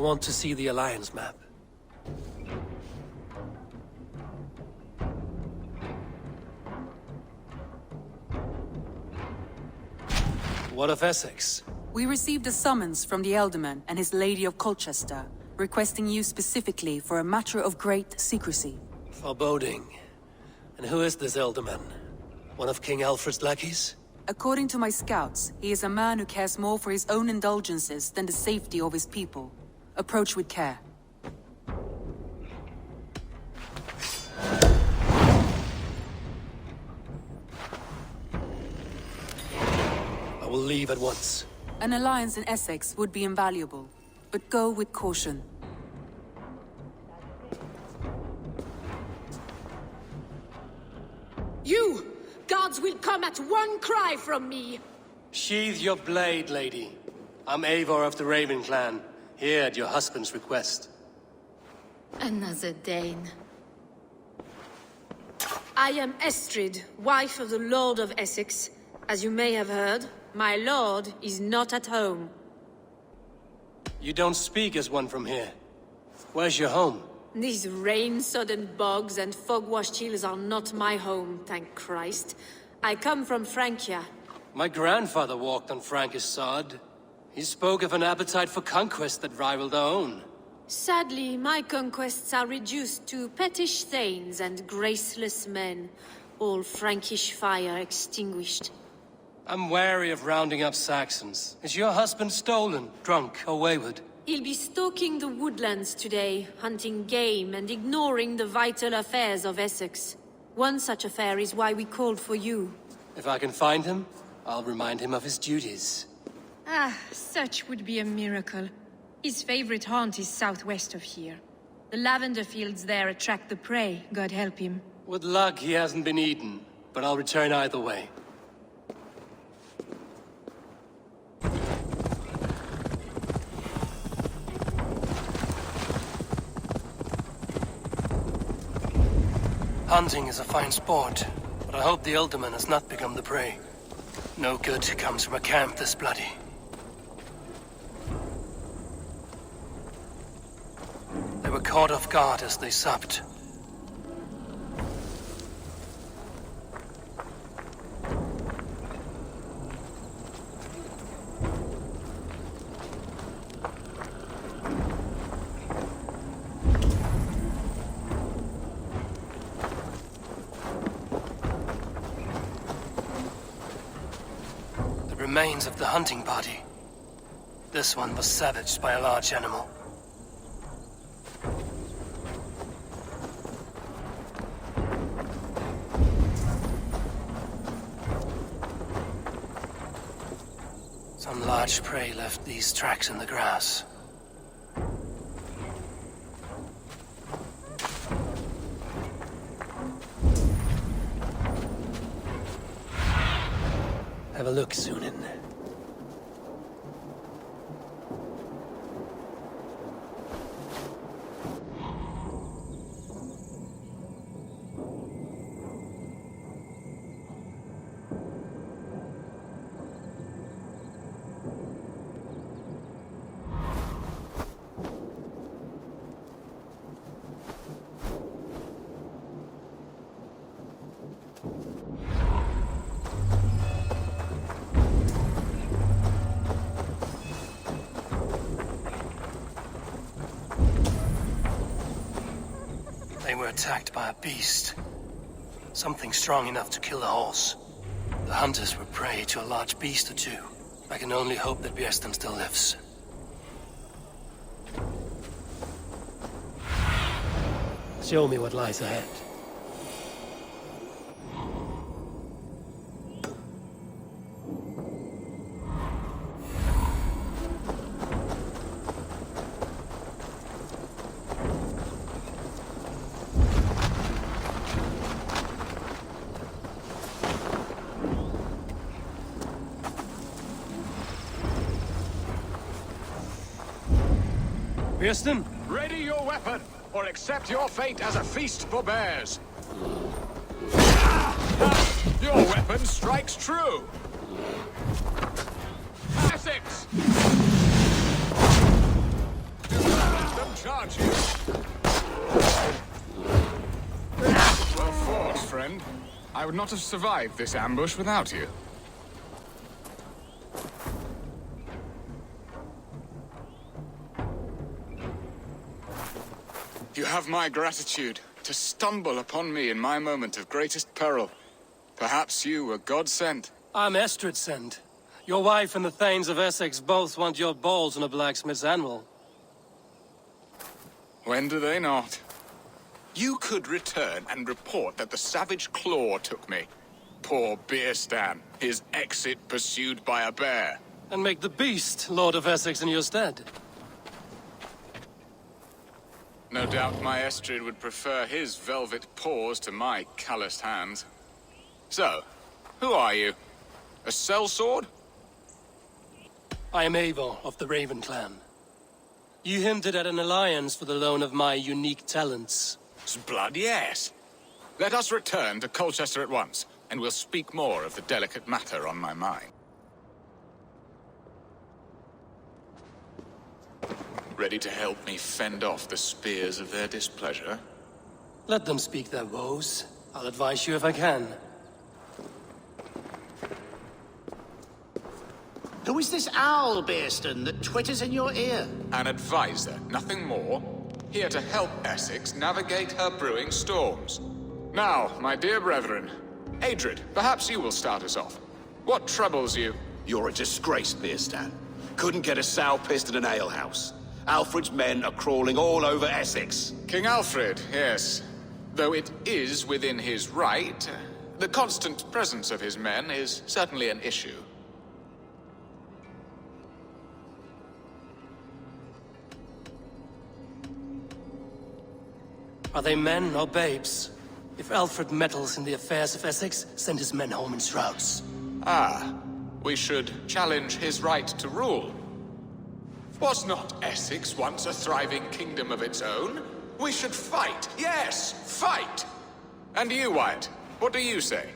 want to see the Alliance map. What of Essex? We received a summons from the Elderman and his Lady of Colchester, requesting you specifically for a matter of great secrecy. Foreboding. And who is this Elderman? One of King Alfred's lackeys? According to my scouts, he is a man who cares more for his own indulgences than the safety of his people. Approach with care. I will leave at once. An alliance in Essex would be invaluable, but go with caution. You! Guards will come at one cry from me! Sheathe your blade, lady. I'm Eivor of the Raven clan, here at your husband's request. Another Dane. I am Estrid, wife of the Lord of Essex. As you may have heard, my lord is not at home. You don't speak as one from here. Where's your home? These rain-sodden bogs and fog-washed hills are not my home, thank Christ. I come from Francia. My grandfather walked on Frankish sod. He spoke of an appetite for conquest that rivaled our own. Sadly, my conquests are reduced to pettish thanes and graceless men, all Frankish fire extinguished. I'm wary of rounding up Saxons. Is your husband stolen, drunk, or wayward? He'll be stalking the woodlands today, hunting game and ignoring the vital affairs of Essex. One such affair is why we called for you. If I can find him, I'll remind him of his duties. Ah, such would be a miracle. His favorite haunt is southwest of here. The lavender fields there attract the prey, God help him. With luck, he hasn't been eaten, but I'll return either way. Hunting is a fine sport, but I hope the Elderman has not become the prey. No good comes from a camp this bloody. They were caught off guard as they supped. Remains of the hunting party. This one was savaged by a large animal. Some large prey left these tracks in the grass. Have a look, Sunan. They were attacked by a beast. Something strong enough to kill a horse. The hunters were prey to a large beast or two. I can only hope that Bjersten still lives. Show me what lies ahead. Bjersten? Ready your weapon, or accept your fate as a feast for bears. Your weapon strikes true. Essex! Do not them charge you. Well fought, friend. I would not have survived this ambush without you. You have my gratitude to stumble upon me in my moment of greatest peril. Perhaps you were God-sent. I'm Estrid sent. Your wife and the Thanes of Essex both want your balls on a blacksmith's anvil. When do they not? You could return and report that the savage claw took me. Poor Beerstan, his exit pursued by a bear. And make the beast Lord of Essex in your stead. No doubt my Estrid would prefer his velvet paws to my calloused hands. So, who are you? A sellsword? I am Eivor of the Raven clan. You hinted at an alliance for the loan of my unique talents. Blood, yes. Let us return to Colchester at once, and we'll speak more of the delicate matter on my mind. Ready to help me fend off the spears of their displeasure? Let them speak their woes. I'll advise you if I can. Who is this owl, Beerston, that twitters in your ear? An advisor, nothing more. Here to help Essex navigate her brewing storms. Now, my dear brethren, Adrid, perhaps you will start us off. What troubles you? You're a disgrace, Beerstan. Couldn't get a sow pissed at an alehouse. Alfred's men are crawling all over Essex. King Alfred, yes. Though it is within his right, the constant presence of his men is certainly an issue. Are they men or babes? If Alfred meddles in the affairs of Essex, send his men home in shrouds. Ah, we should challenge his right to rule. Was not Essex once a thriving kingdom of its own? We should fight, yes, fight! And you, Wyatt, what do you say?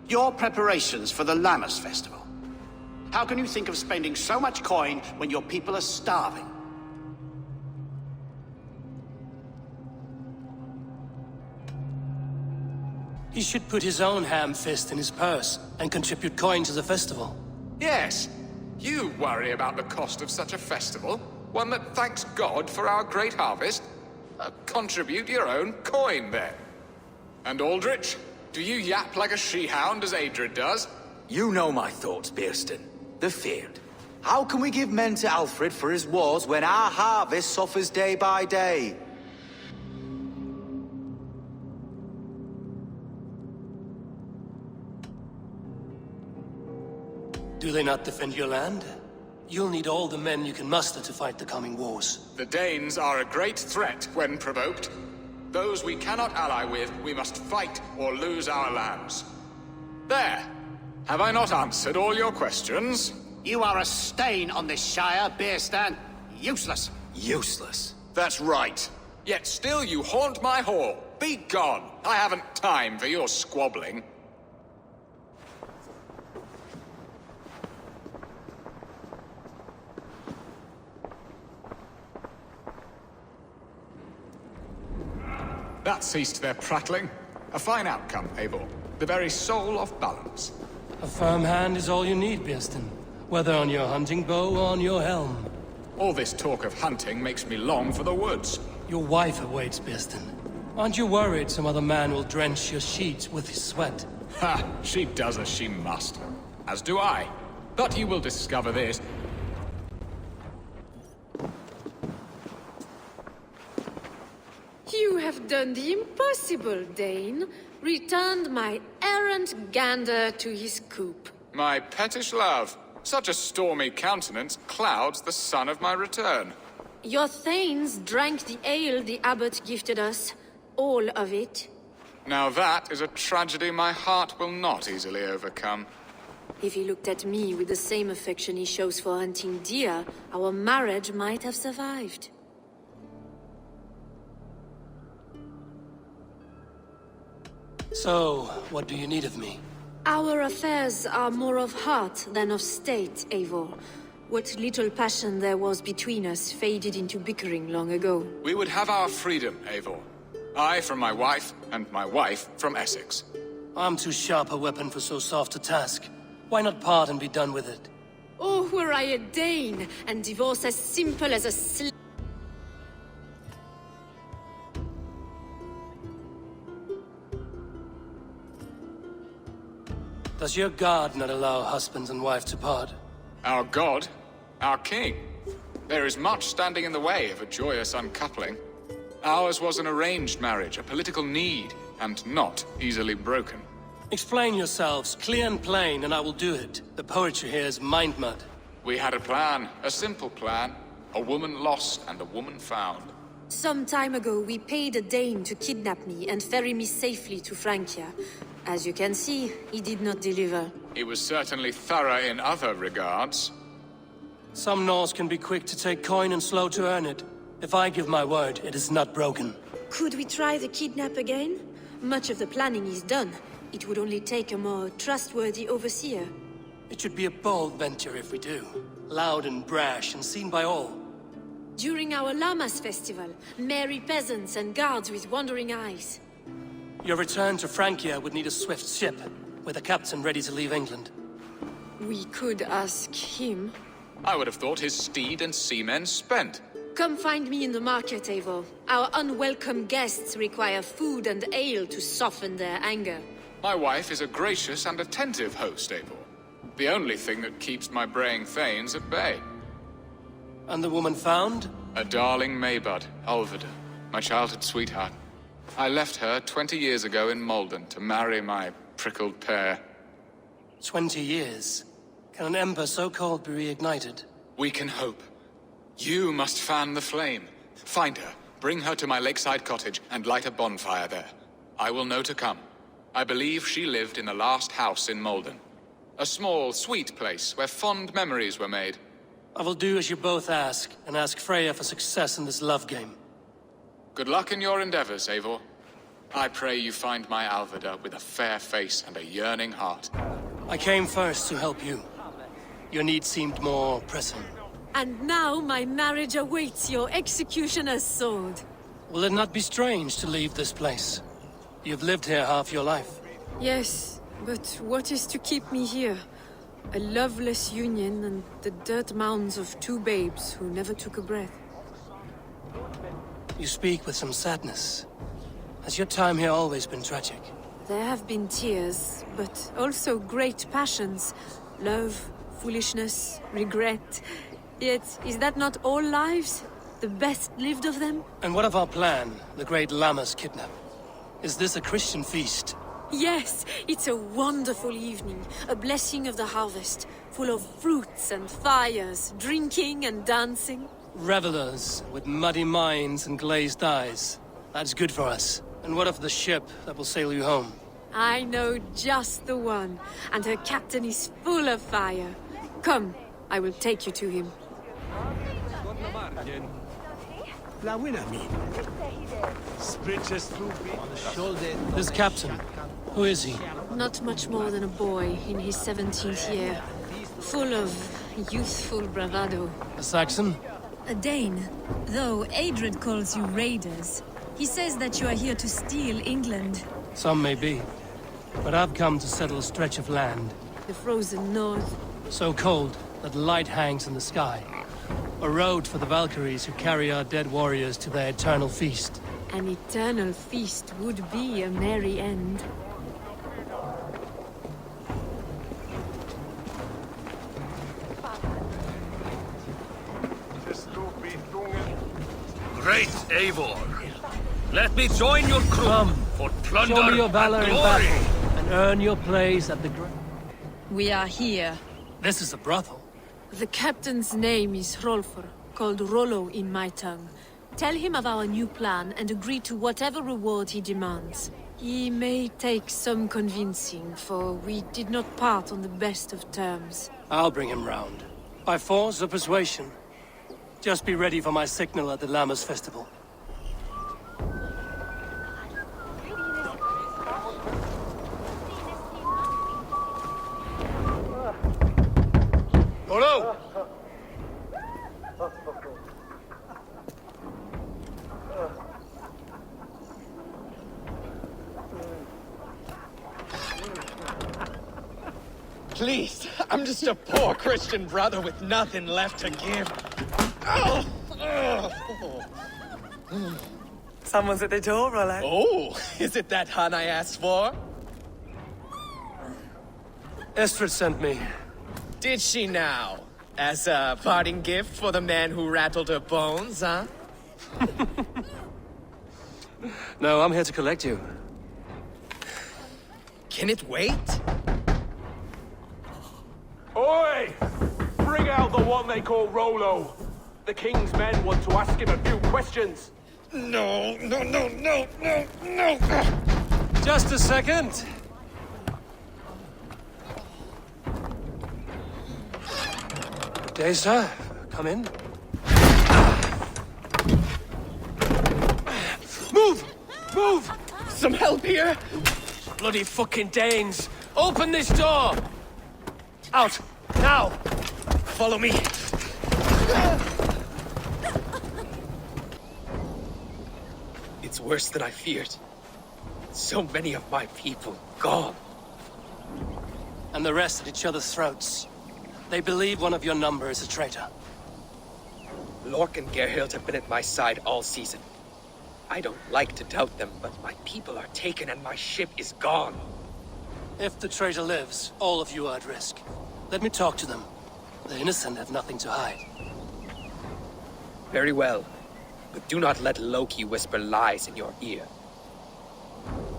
Your preparations for the Lammas festival. How can you think of spending so much coin when your people are starving? He should put his own ham fist in his purse and contribute coin to the festival. Yes, you worry about the cost of such a festival, one that thanks God for our great harvest. Contribute your own coin, then. And Aldrich, do you yap like a she-hound as Adrid does? You know my thoughts, Beerston. The feared. How can we give men to Alfred for his wars when our harvest suffers day by day? Do they not defend your land? You'll need all the men you can muster to fight the coming wars. The Danes are a great threat when provoked. Those we cannot ally with, we must fight or lose our lands. There! Have I not answered all your questions? You are a stain on this shire, Beerstan. Useless. Useless. That's right. Yet still you haunt my hall. Be gone! I haven't time for your squabbling. That ceased their prattling. A fine outcome, Eivor. The very soul of balance. A firm hand is all you need, Beerston. Whether on your hunting bow or on your helm. All this talk of hunting makes me long for the woods. Your wife awaits, Beerston. Aren't you worried some other man will drench your sheets with his sweat? Ha! She does as she must. As do I. But you will discover this. You have done the impossible, Dane. Returned my errant gander to his coop. My pettish love. Such a stormy countenance clouds the sun of my return. Your thanes drank the ale the abbot gifted us. All of it. Now that is a tragedy my heart will not easily overcome. If he looked at me with the same affection he shows for hunting deer, our marriage might have survived. So, what do you need of me? Our affairs are more of heart than of state, Eivor. What little passion there was between us faded into bickering long ago. We would have our freedom, Eivor. I from my wife, and my wife from Essex. I'm too sharp a weapon for so soft a task. Why not part and be done with it? Oh, were I a Dane, and divorce as simple as a Does your God not allow husbands and wife to part? Our god, our king. There is much standing in the way of a joyous uncoupling. Ours was an arranged marriage, a political need, and not easily broken. Explain yourselves, clear and plain, and I will do it. The poetry here is mind mud. We had a plan, a simple plan. A woman lost and a woman found. Some time ago, we paid a Dane to kidnap me and ferry me safely to Francia. As you can see, he did not deliver. He was certainly thorough in other regards. Some Norse can be quick to take coin and slow to earn it. If I give my word, it is not broken. Could we try the kidnap again? Much of the planning is done. It would only take a more trustworthy overseer. It should be a bold venture if we do. Loud and brash and seen by all. During our Llamas festival, merry peasants and guards with wandering eyes. Your return to Francia would need a swift ship, with a captain ready to leave England. We could ask him. I would have thought his steed and seamen spent. Come find me in the market, Eivor. Our unwelcome guests require food and ale to soften their anger. My wife is a gracious and attentive host, Eivor. The only thing that keeps my braying thanes at bay. And the woman found? A darling Maybud, Ulvida, my childhood sweetheart. I left her 20 years ago in Malden to marry my prickled pear. 20 years? Can an ember so cold be reignited? We can hope. You must fan the flame. Find her, bring her to my lakeside cottage, and light a bonfire there. I will know to come. I believe she lived in the last house in Malden. A small, sweet place where fond memories were made. I will do as you both ask, and ask Freya for success in this love game. Good luck in your endeavors, Eivor. I pray you find my Alvida with a fair face and a yearning heart. I came first to help you. Your need seemed more pressing. And now my marriage awaits your executioner's sword. Will it not be strange to leave this place? You've lived here half your life. Yes, but what is to keep me here? A loveless union and the dirt mounds of two babes who never took a breath. You speak with some sadness. Has your time here always been tragic? There have been tears, but also great passions. Love, foolishness, regret. Yet, is that not all lives? The best lived of them? And what of our plan, the great Llamas kidnap? Is this a Christian feast? Yes, it's a wonderful evening. A blessing of the harvest, full of fruits and fires, drinking and dancing. Revelers with muddy minds and glazed eyes. That's good for us. And what of the ship that will sail you home? I know just the one, and her captain is full of fire. Come, I will take you to him. This captain, who is he? Not much more than a boy in his 17th year. Full of youthful bravado. A Saxon? A Dane, though Adred calls you raiders. He says that you are here to steal England. Some may be. But I've come to settle a stretch of land. The frozen north. So cold that light hangs in the sky. A road for the Valkyries who carry our dead warriors to their eternal feast. An eternal feast would be a merry end. Great Eivor, let me join your crew. Come, for plunder show me your valor and in glory. battle, and earn your place at the We are here. This is a brothel. The captain's name is Hrolfr, called Rollo in my tongue. Tell him of our new plan and agree to whatever reward he demands. He may take some convincing, for we did not part on the best of terms. I'll bring him round. By force or persuasion. Just be ready for my signal at the Llamas festival. Rollo! please. I'm just a poor Christian brother with nothing left to give. Oh! Someone's at the door, Rollo. Oh, is it that hun I asked for? Estrid sent me. Did she now? As a parting gift for the man who rattled her bones, huh? No, I'm here to collect you. Can it wait? Oi! Bring out the one they call Rolo. The King's men want to ask him a few questions. No. Just a second. Good day, sir. Come in. Move! Move! Some help here? Bloody fucking Danes! Open this door! Out! Now! Follow me. It's worse than I feared. So many of my people gone. And the rest at each other's throats. They believe one of your number is a traitor. Lork and Gerhild have been at my side all season. I don't like to doubt them, but my people are taken and my ship is gone. If the traitor lives, all of you are at risk. Let me talk to them. The innocent have nothing to hide. Very well. But do not let Loki whisper lies in your ear.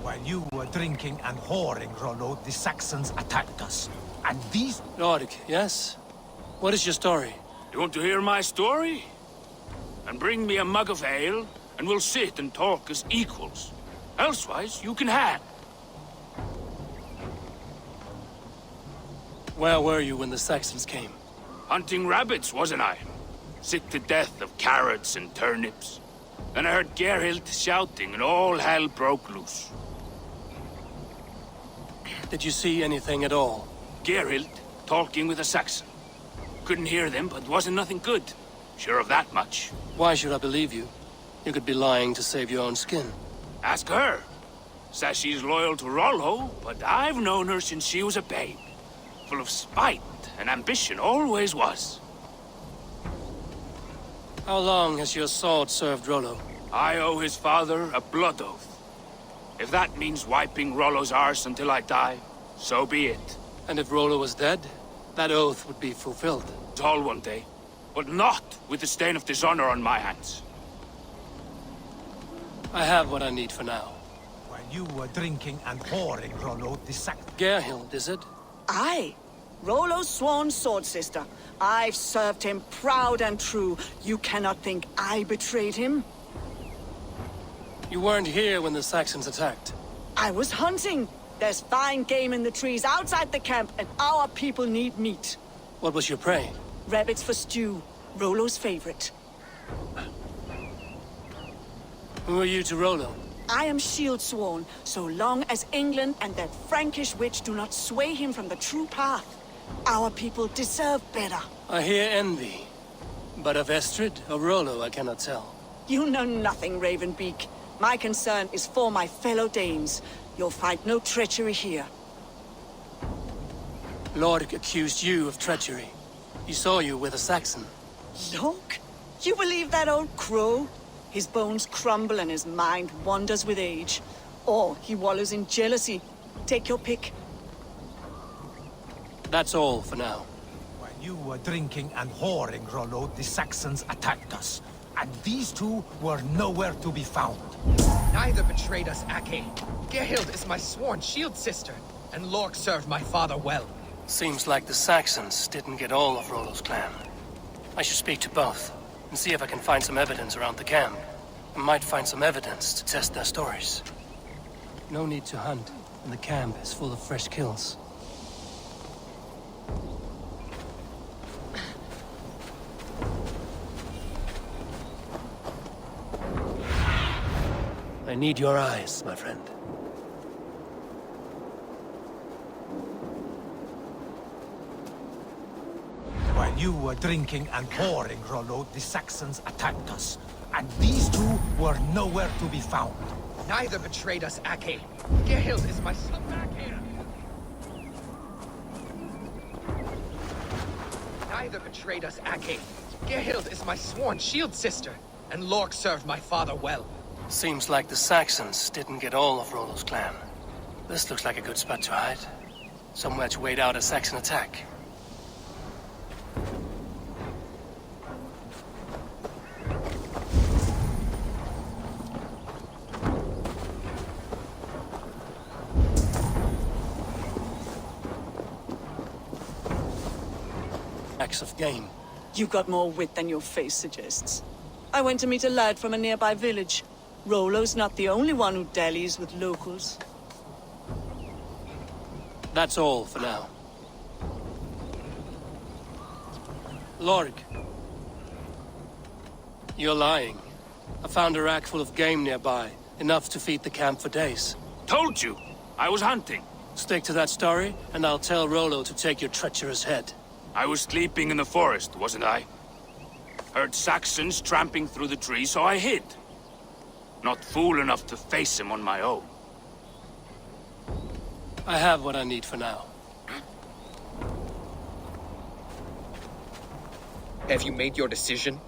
While you were drinking and whoring, Rollo, the Saxons attacked us. And these... Lord, yes? What is your story? You want to hear my story? And bring me a mug of ale, and we'll sit and talk as equals. Elsewise, you can hang. Where were you when the Saxons came? Hunting rabbits, wasn't I? Sick to death of carrots and turnips. Then I heard Gerhild shouting, and all hell broke loose. Did you see anything at all? Gerhild talking with a Saxon. Couldn't hear them, but wasn't nothing good. Sure of that much. Why should I believe you? You could be lying to save your own skin. Ask her. Says she's loyal to Rollo, but I've known her since she was a babe. Full of spite and ambition, always was. How long has your sword served Rollo? I owe his father a blood oath. If that means wiping Rollo's arse until I die, so be it. And if Rollo was dead, that oath would be fulfilled. All one day, but not with the stain of dishonor on my hands. I have what I need for now. While you were drinking and whoring, Rollo, the Gerhild, is it? Aye. Rollo's sworn sword sister. I've served him proud and true. You cannot think I betrayed him? You weren't here when the Saxons attacked. I was hunting. There's fine game in the trees outside the camp, and our people need meat. What was your prey? Rabbits for stew. Rollo's favorite. Who are you to Rollo? I am shield sworn, so long as England and that Frankish witch do not sway him from the true path. Our people deserve better. I hear envy. But of Estrid or Rollo, I cannot tell. You know nothing, Ravenbeak. My concern is for my fellow Danes. You'll find no treachery here. Lord accused you of treachery. He saw you with a Saxon. Look, you believe that old crow? His bones crumble and his mind wanders with age. Or he wallows in jealousy. Take your pick. That's all for now. While you were drinking and whoring, Rollo, the Saxons attacked us. And these two were nowhere to be found. Neither betrayed us, Ake. Gerhild is my sworn shield sister, and Lork served my father well. Seems like the Saxons didn't get all of Rollo's clan. I should speak to both, and see if I can find some evidence around the camp. I might find some evidence to test their stories. No need to hunt, and the camp is full of fresh kills. I need your eyes, my friend. While you were drinking and whoring, Rollo, the Saxons attacked us. And these two were nowhere to be found. Neither betrayed us, Ake. Gerhild is my son. Back here! Neither betrayed us, Ake. Gerhild is my sworn shield sister, and Lork served my father well. Seems like the Saxons didn't get all of Rollo's clan. This looks like a good spot to hide. Somewhere to wait out a Saxon attack. Acts of game. You've got more wit than your face suggests. I went to meet a lad from a nearby village. Rollo's not the only one who dallies with locals. That's all for now. Lorg. You're lying. I found a rack full of game nearby, enough to feed the camp for days. Told you! I was hunting. Stick to that story, and I'll tell Rollo to take your treacherous head. I was sleeping in the forest, wasn't I? Heard Saxons tramping through the trees, so I hid. Not fool enough to face him on my own. I have what I need for now. Have you made your decision?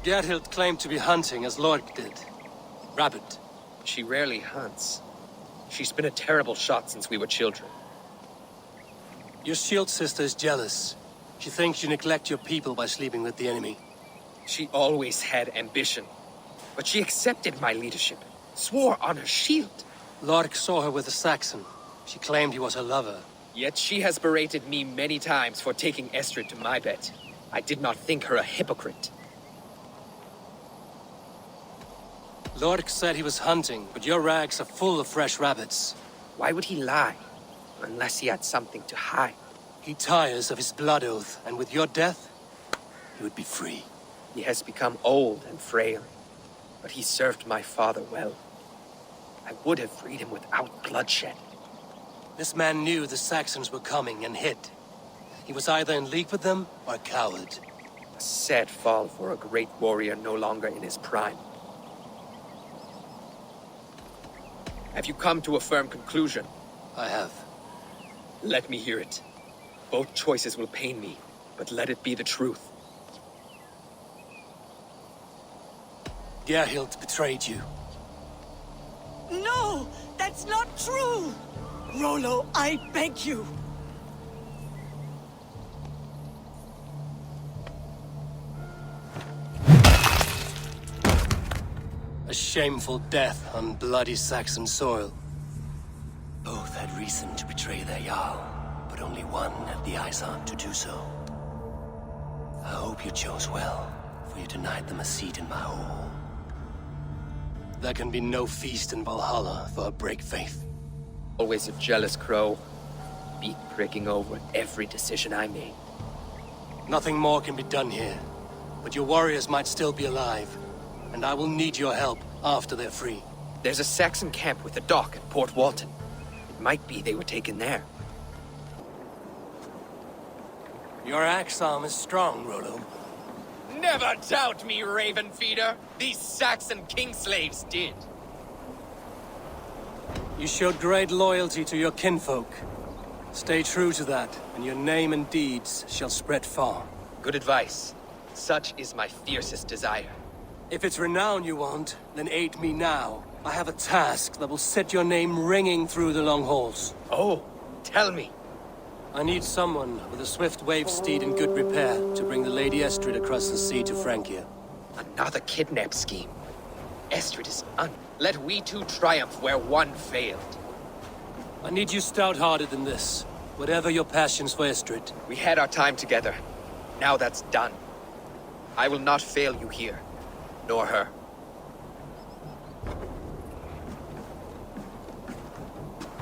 Gerhild claimed to be hunting as Lorg did. Rabbit. She rarely hunts. She's been a terrible shot since we were children. Your shield sister is jealous. She thinks you neglect your people by sleeping with the enemy. She always had ambition. But she accepted my leadership. Swore on her shield. Lorg saw her with a Saxon. She claimed he was her lover. Yet she has berated me many times for taking Estrid to my bed. I did not think her a hypocrite. Lorg said he was hunting, but your rags are full of fresh rabbits. Why would he lie? Unless he had something to hide. He tires of his blood oath, and with your death, he would be free. He has become old and frail, but he served my father well. I would have freed him without bloodshed. This man knew the Saxons were coming and hid. He was either in league with them or a coward. A sad fall for a great warrior no longer in his prime. Have you come to a firm conclusion? I have. Let me hear it. Both choices will pain me, but let it be the truth. Gerhild betrayed you. No! That's not true! Rollo, I beg you! A shameful death on bloody Saxon soil. Both had reason to betray their Jarl, but only one had the eyesight to do so. I hope you chose well, for you denied them a seat in my hall. There can be no feast in Valhalla for a break faith. Always a jealous crow, beak pricking over every decision I made. Nothing more can be done here, but your warriors might still be alive, and I will need your help after they're free. There's a Saxon camp with a dock at Port Walton. It might be they were taken there. Your axe arm is strong, Rollo. Never doubt me, Raven Feeder. These Saxon kingslaves did. You showed great loyalty to your kinfolk. Stay true to that, and your name and deeds shall spread far. Good advice. Such is my fiercest desire. If it's renown you want, then aid me now. I have a task that will set your name ringing through the long halls. Oh, tell me. I need someone with a swift wave steed in good repair to bring the Lady Estrid across the sea to Francia. Another kidnap scheme. Estrid is Let we two triumph where one failed. I need you stout-hearted in this, whatever your passions for Estrid. We had our time together. Now that's done. I will not fail you here, nor her.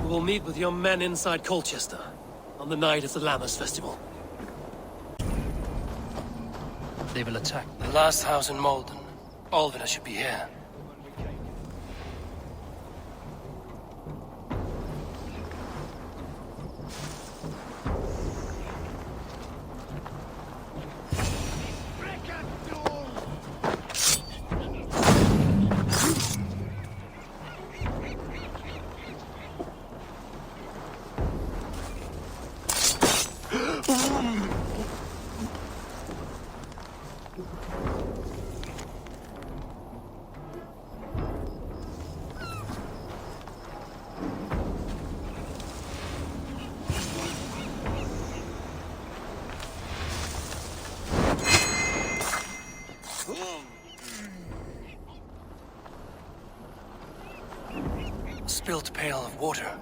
We will meet with your men inside Colchester on the night of the Lammas Festival. They will attack the last house in Malden. Alvina should be here. A spilled pail of water.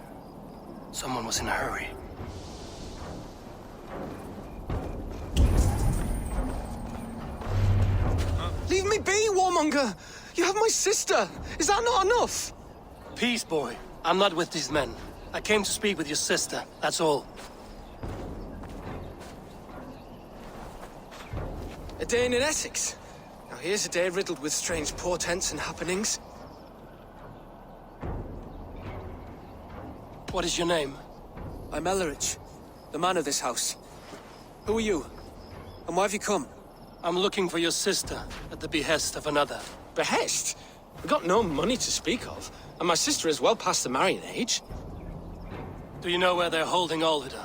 Someone was in a hurry. Leave me be, warmonger! You have my sister! Is that not enough? Peace, boy. I'm not with these men. I came to speak with your sister, that's all. A day in Essex. Now here's a day riddled with strange portents and happenings. What is your name? I'm Ellerich, the man of this house. Who are you? And why have you come? I'm looking for your sister at the behest of another. Behest? We've got no money to speak of, and my sister is well past the marrying age. Do you know where they're holding Olvida?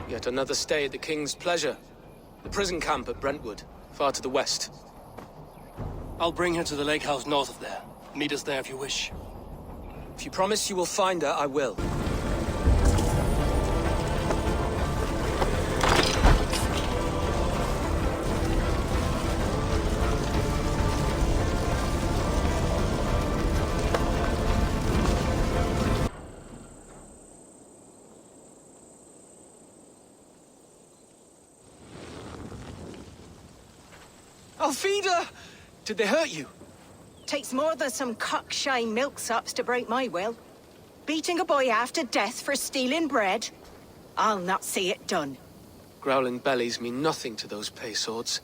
Yet another stay at the King's pleasure. The prison camp at Brentwood, far to the west. I'll bring her to the lake house north of there. Meet us there if you wish. If you promise you will find her, I will. Alfida! Did they hurt you? Takes more than some cockshy milksops to break my will. Beating a boy half to death for stealing bread? I'll not see it done. Growling bellies mean nothing to those pay swords.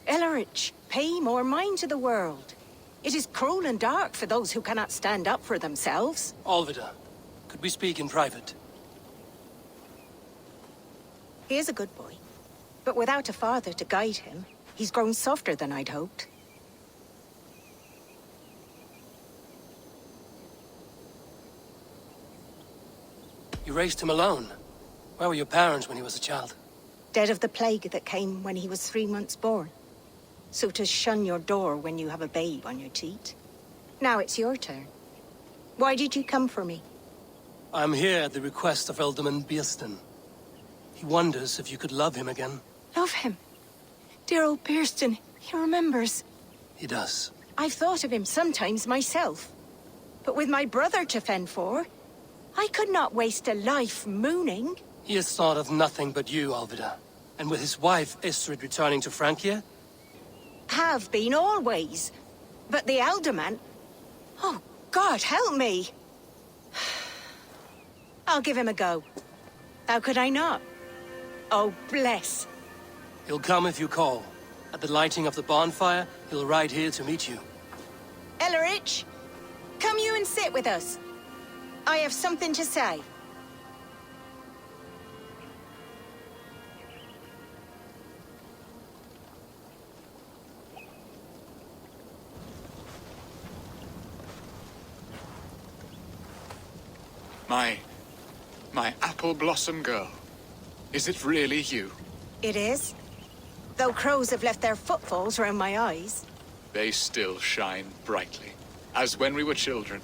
Ellerich, pay more mind to the world. It is cruel and dark for those who cannot stand up for themselves. Olvida, could we speak in private? He is a good boy, but without a father to guide him, he's grown softer than I'd hoped. You raised him alone. Where were your parents when he was a child? Dead of the plague that came when he was 3 months born. So to shun your door when you have a babe on your teat. Now it's your turn. Why did you come for me? I'm here at the request of Alderman Biersten. He wonders if you could love him again. Love him? Dear old Biersten, he remembers. He does. I've thought of him sometimes myself. But with my brother to fend for, I could not waste a life mooning. He has thought of nothing but you, Alvida. And with his wife, Istrid, returning to Francia? Have been always. But the alderman... Oh, God, help me! I'll give him a go. How could I not? Oh, bless. He'll come if you call. At the lighting of the bonfire, he'll ride here to meet you. Ellerich, come you and sit with us. I have something to say. My apple blossom girl. Is it really you? It is. Though crows have left their footfalls round my eyes. They still shine brightly, as when we were children.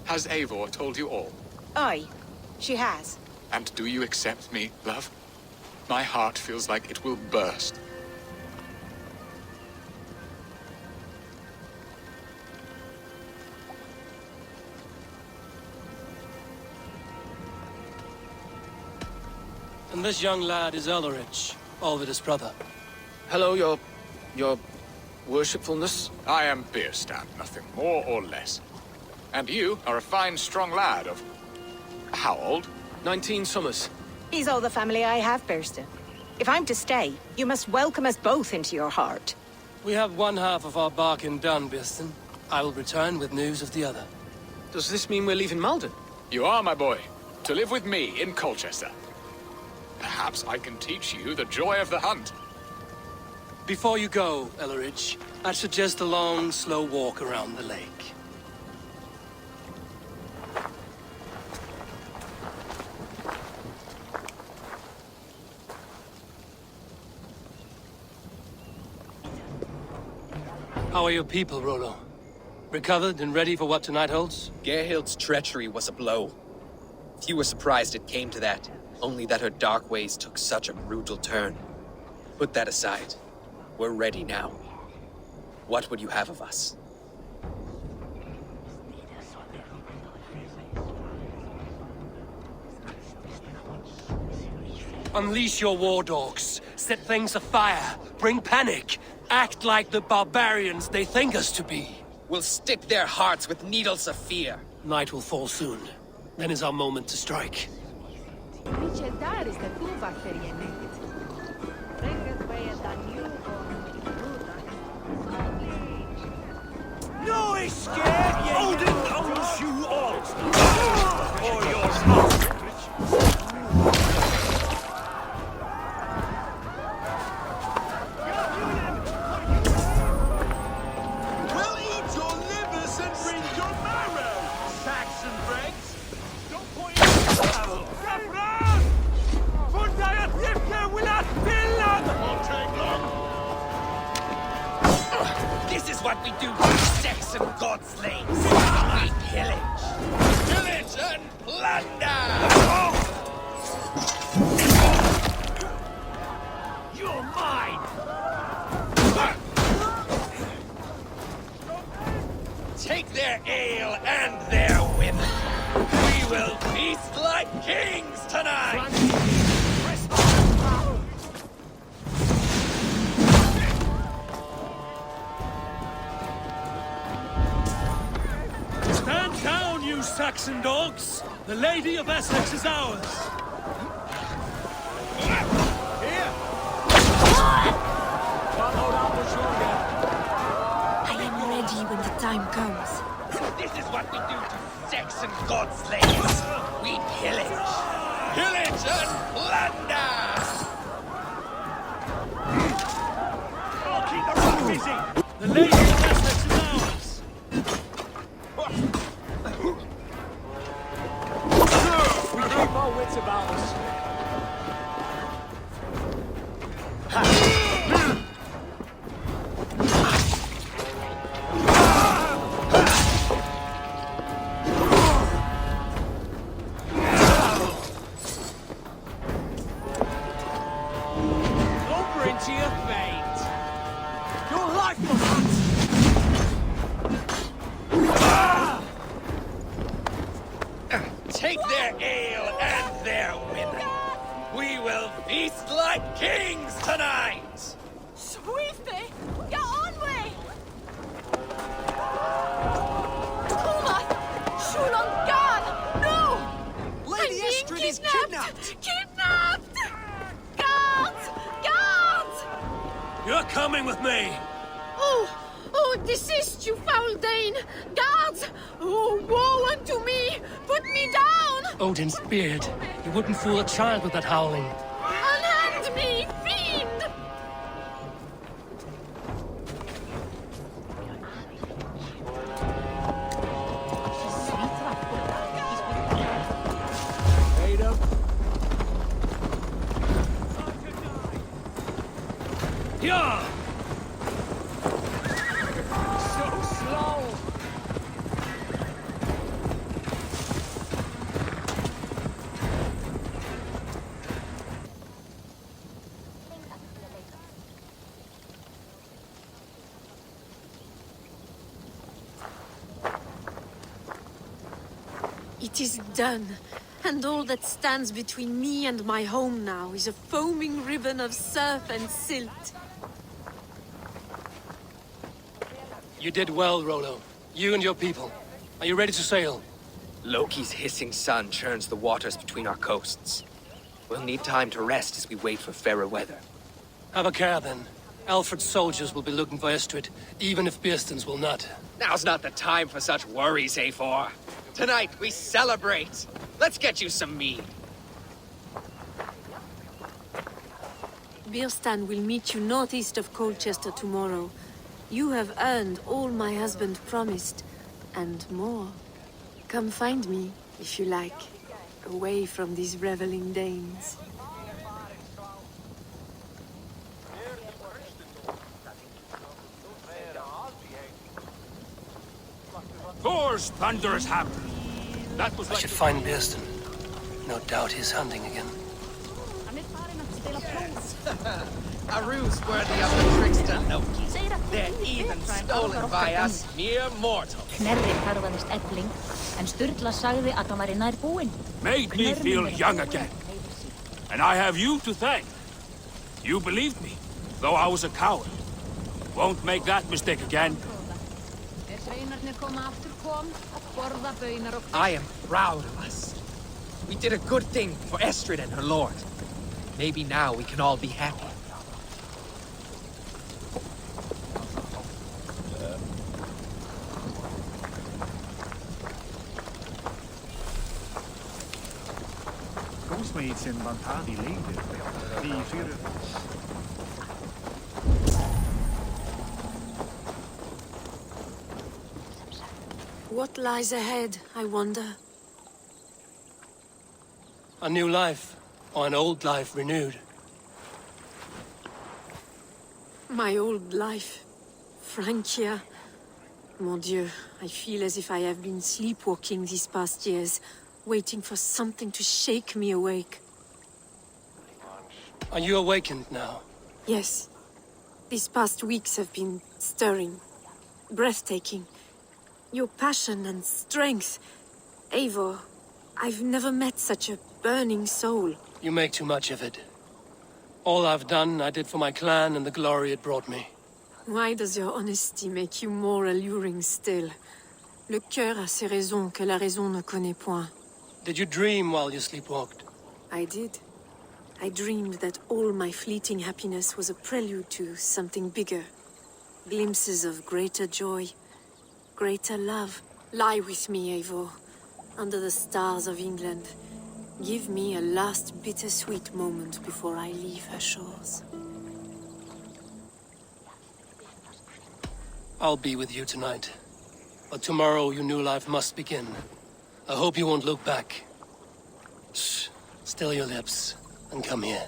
Has Eivor told you all? Aye, she has. And do you accept me, love? My heart feels like it will burst. And this young lad is Ellerich, Olvida's brother. Hello, your worshipfulness. I am Bierstadt, nothing more or less. And you are a fine, strong lad of... how old? 19 summers. He's all the family I have, Bierstadt. If I'm to stay, you must welcome us both into your heart. We have one half of our bargain done, Biersten. I will return with news of the other. Does this mean we're leaving Malden? You are, my boy. To live with me in Colchester. Perhaps I can teach you the joy of the hunt. Before you go, Ellerich, I'd suggest a long, slow walk around the lake. How are your people, Rollo? Recovered and ready for what tonight holds? Gerhild's treachery was a blow. Few were surprised it came to that, only that her dark ways took such a brutal turn. Put that aside. We're ready now. What would you have of us? Unleash your war dogs. Set things afire. Bring panic. Act like the barbarians they think us to be. We'll stick their hearts with needles of fear. Night will fall soon. Then is our moment to strike. No escape! Odin owns you all! For your mouth! We'll eat your livers and bring your marrow! Saxon Breaks! Don't point at Saffron! Fundaya Tifke will not Finland! Won't take long! This is what we do to Saxon god slaves. We pillage. Pillage and plunder! You're mine! Take their ale and their women. We will feast like kings tonight! Stand down, you Saxon dogs! The Lady of Essex is ours! I am ready when the time comes. This is what we do to Saxon god slaves. We pillage. Pillage and plunder! I'll keep the rock busy! The Lady of Essex is ours! We keep our wits about us. Over into your fate! Your life will Take their ale and their women. We will feast like kings tonight! Sweetie, get on way! Kuma! Shulon God! No! Lady I'm Estrid being is kidnapped! Kidnapped! Guards! Guards! You're coming with me! Oh, desist, you foul Dane! Guards! Oh, woe unto me! Put me down! Odin's beard. You wouldn't fool a child with that howling. Unhand me, fiend! Yeah! So slow! It is done, and all that stands between me and my home now is a foaming ribbon of surf and silt. You did well, Rollo. You and your people. Are you ready to sail? Loki's hissing sun churns the waters between our coasts. We'll need time to rest as we wait for fairer weather. Have a care, then. Alfred's soldiers will be looking for Estrid, even if Bearston's will not. Now's not the time for such worries, A4. Tonight, we celebrate. Let's get you some mead. Birstan will meet you northeast of Colchester tomorrow. You have earned all my husband promised, and more. Come find me, if you like, away from these reveling Danes. Thor's thunderous hammer. That was I like should find Bearston. No doubt he's hunting again. A ruse worthy of the trickster Loki. They're eating even stolen by us mere mortals. Knerri ferðaðist Elling, en Sturla sagði að hann væri nær búinn. Made me feel young again. And I have you to thank. You believed me, though I was a coward. Won't make that mistake again. I am proud of us. We did a good thing for Estrid and her lord. Maybe now we can all be happy. What lies ahead, I wonder? A new life, or an old life renewed. My old life. Francia. Mon Dieu, I feel as if I have been sleepwalking these past years, waiting for something to shake me awake. Are you awakened now? Yes. These past weeks have been stirring, breathtaking. Your passion and strength. Eivor, I've never met such a burning soul. You make too much of it. All I've done, I did for my clan and the glory it brought me. Why does your honesty make you more alluring still? Le cœur a ses raisons que la raison ne connaît point. Did you dream while you sleepwalked? I did. I dreamed that all my fleeting happiness was a prelude to something bigger. Glimpses of greater joy, greater love. Lie with me, Eivor, under the stars of England. Give me a last bittersweet moment before I leave her shores. I'll be with you tonight. But tomorrow your new life must begin. I hope you won't look back. Shh. Still your lips, and come here.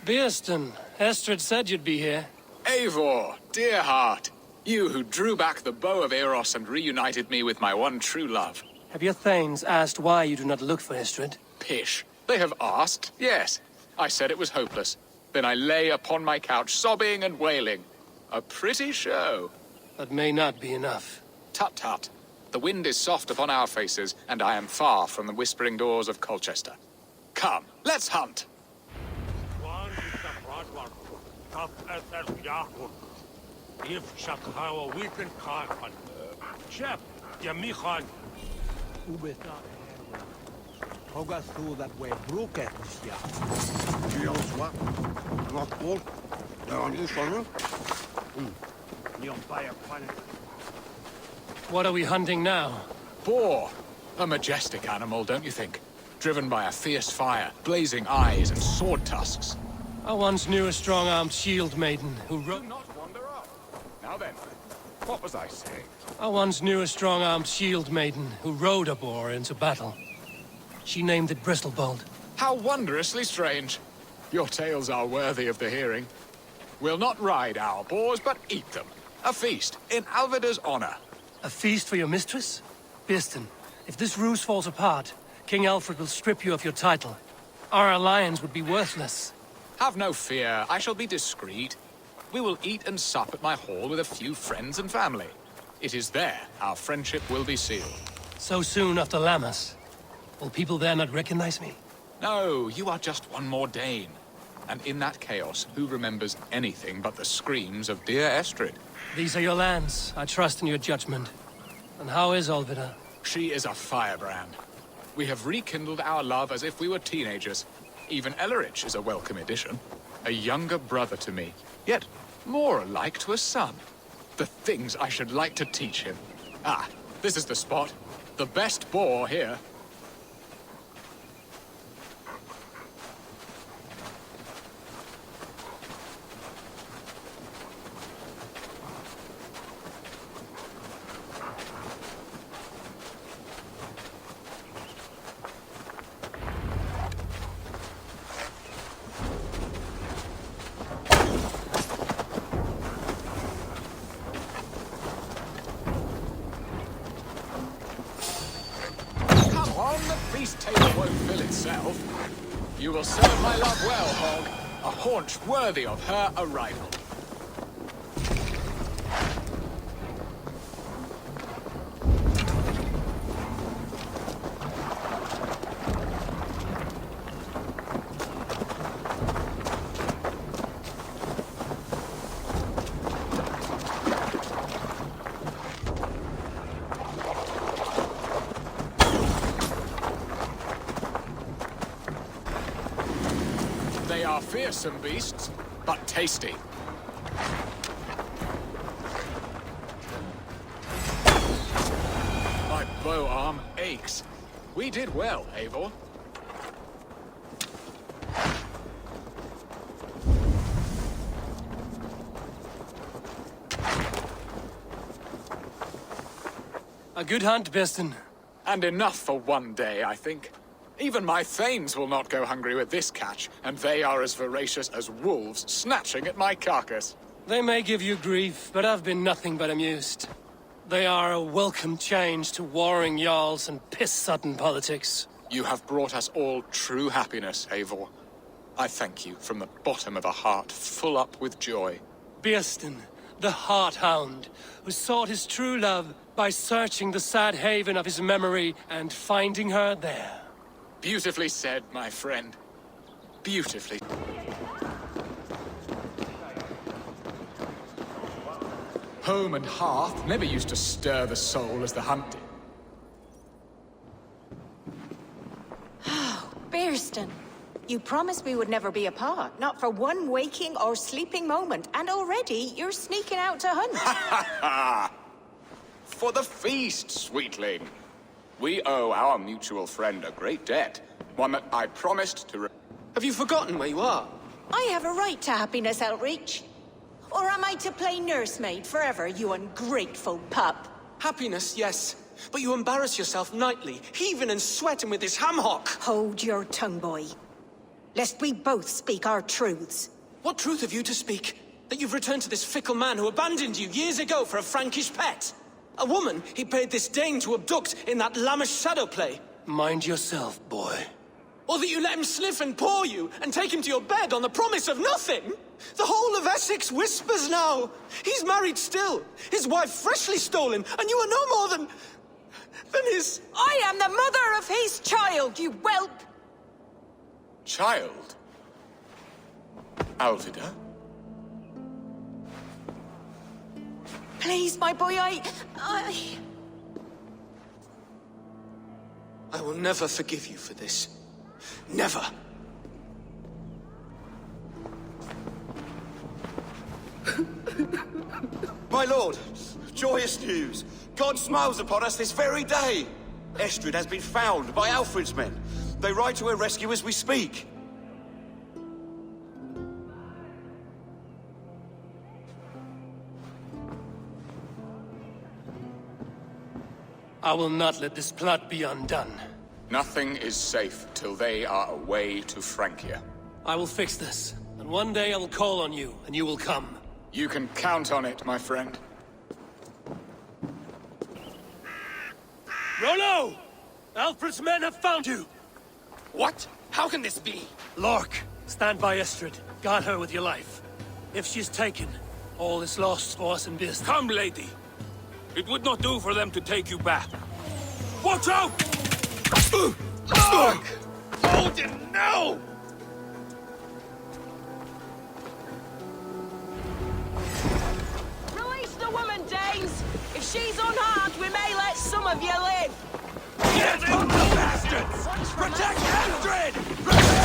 Bearston, Estrid said you'd be here. Eivor, dear heart. You who drew back the bow of Eros and reunited me with my one true love. Have your thanes asked why you do not look for Estrid? Pish. They have asked, yes. I said it was hopeless. Then I lay upon my couch, sobbing and wailing. A pretty show. That may not be enough. Tut tut. The wind is soft upon our faces, and I am far from the whispering doors of Colchester. Come, let's hunt. That way, What are we hunting now? Boar. A majestic animal, don't you think? Driven by a fierce fire, blazing eyes and sword tusks. I once knew a strong-armed shield maiden who rode... Do not wander off. Now then, what was I saying? I once knew a strong-armed shield maiden who rode a boar into battle. She named it Bristlebolt. How wondrously strange. Your tales are worthy of the hearing. We'll not ride our boars, but eat them. A feast, in Alvida's honor. A feast for your mistress? Bearston, if this ruse falls apart, King Alfred will strip you of your title. Our alliance would be worthless. Have no fear, I shall be discreet. We will eat and sup at my hall with a few friends and family. It is there our friendship will be sealed. So soon after Lammas? Will people there not recognize me? No, you are just one more Dane. And in that chaos, who remembers anything but the screams of dear Estrid? These are your lands. I trust in your judgment. And how is Alvida? She is a firebrand. We have rekindled our love as if we were teenagers. Even Ellerich is a welcome addition. A younger brother to me, yet more alike to a son. The things I should like to teach him. Ah, this is the spot. The best boar here. won't fill itself. You will serve my love well, Hog. A haunch worthy of her arrival. They are fearsome beasts, but tasty. My bow arm aches. We did well, Eivor. A good hunt, Beston. And enough for one day, I think. Even my thanes will not go hungry with this catch, and they are as voracious as wolves snatching at my carcass. They may give you grief, but I've been nothing but amused. They are a welcome change to warring jarls and piss-sodden politics. You have brought us all true happiness, Eivor. I thank you from the bottom of a heart full up with joy. Beston, the Heart Hound, who sought his true love by searching the sad haven of his memory and finding her there. Beautifully said, my friend. Beautifully. Home and hearth never used to stir the soul as the hunt did. Oh, Bearston. You promised we would never be apart, not for one waking or sleeping moment, and already you're sneaking out to hunt. Ha ha! For the feast, sweetling. We owe our mutual friend a great debt, one that I promised to Have you forgotten where you are? I have a right to happiness, Outreach. Or am I to play nursemaid forever, you ungrateful pup? Happiness, yes. But you embarrass yourself nightly, heaving and sweating with this ham-hock. Hold your tongue, boy. Lest we both speak our truths. What truth have you to speak? That you've returned to this fickle man who abandoned you years ago for a Frankish pet? A woman he paid this Dane to abduct in that lammish shadow play? Mind yourself, boy. Or that you let him sniff and paw you, and take him to your bed on the promise of nothing? The whole of Essex whispers now. He's married still, his wife freshly stolen, and you are no more than his... I am the mother of his child, you whelp! Child? Alvida? Please, my boy, I will never forgive you for this. Never. My lord, joyous news. God smiles upon us this very day. Estrid has been found by Alfred's men. They ride to her rescue as we speak. I will not let this plot be undone. Nothing is safe till they are away to Francia. I will fix this, and one day I will call on you, and you will come. You can count on it, my friend. Rollo! Alfred's men have found you! What? How can this be? Lork, stand by Estrid. Guard her with your life. If she's taken, all is lost for us in business. Come, lady. It would not do for them to take you back. Watch out! Lork! Hold it now! Release the woman, Danes! If she's unharmed, we may let some of you live! Get in, bastards! Protect Astrid! Protect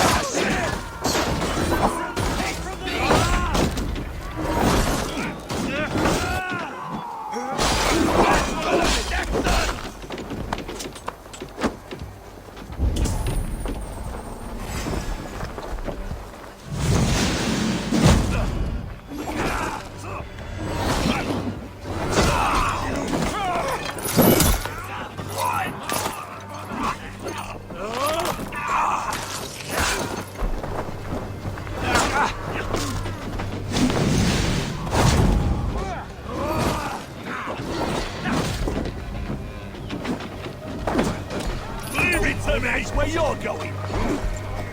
where you're going.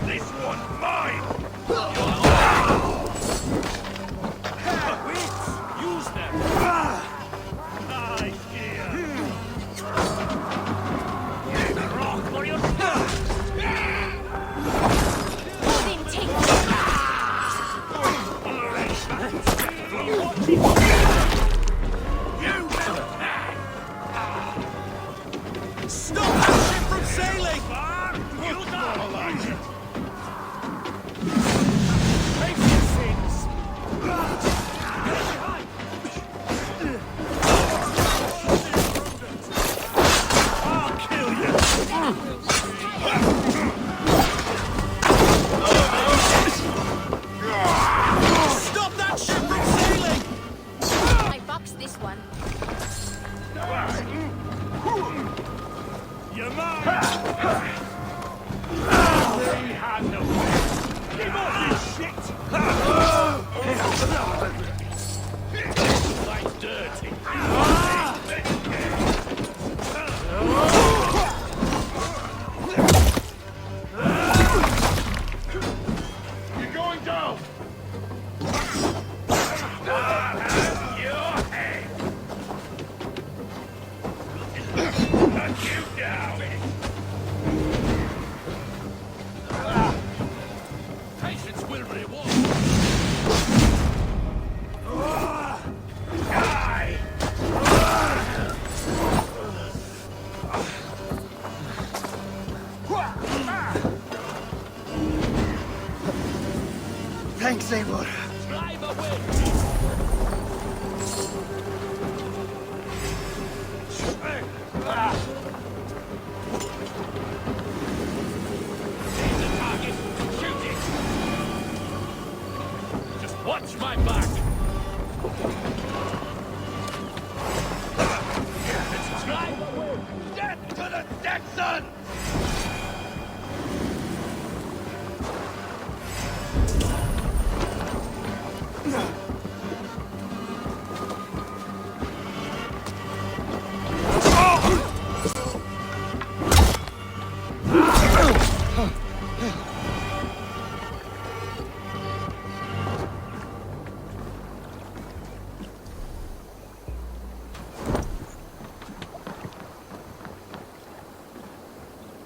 This one's mine. Wits, use them. Nice gear. Rock for your Stop that ship from sailing! You die! Pay for your sins! I'll kill you! Stop that ship from sailing! I boxed this one. You're mine! They had no way! Give up this shit! Like dirty! You're going down! I'll have your head! Cut you down! Patience will reward. Die! Thanks, Eivor. Drive away! See the target, shoot it! Just watch my back! Let's drive away! Death to the Saxons!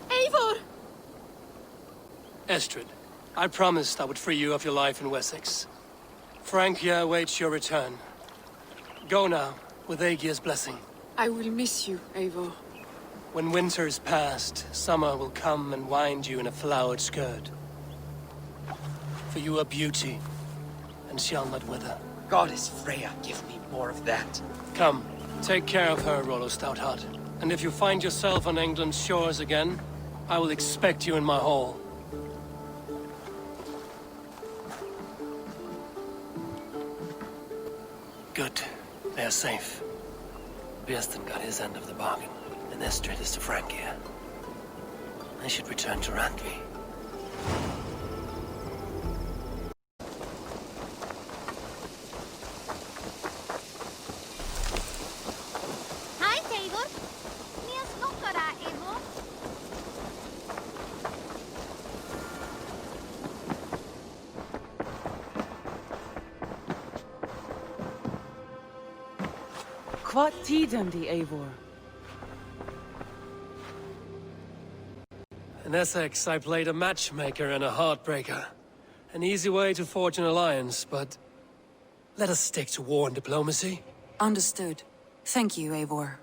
Eivor! Estrid, I promised I would free you of your life in Wessex. Francia awaits your return. Go now, with Aegir's blessing. I will miss you, Eivor. When winter is past, summer will come and wind you in a flowered skirt. For you are beauty, and shall not wither. Goddess Freya, give me more of that. Come, take care of her, Rollo Stoutheart. And if you find yourself on England's shores again, I will expect you in my hall. Good. They are safe. Björsten got his end of the bargain, and Estrid is to Francia. I should return to Randvi. Hi, Eivor. Níos nokkara, Eivor. What tíðindi, Eivor? In Essex, I played a matchmaker and a heartbreaker. An easy way to forge an alliance, but let us stick to war and diplomacy. Understood. Thank you, Eivor.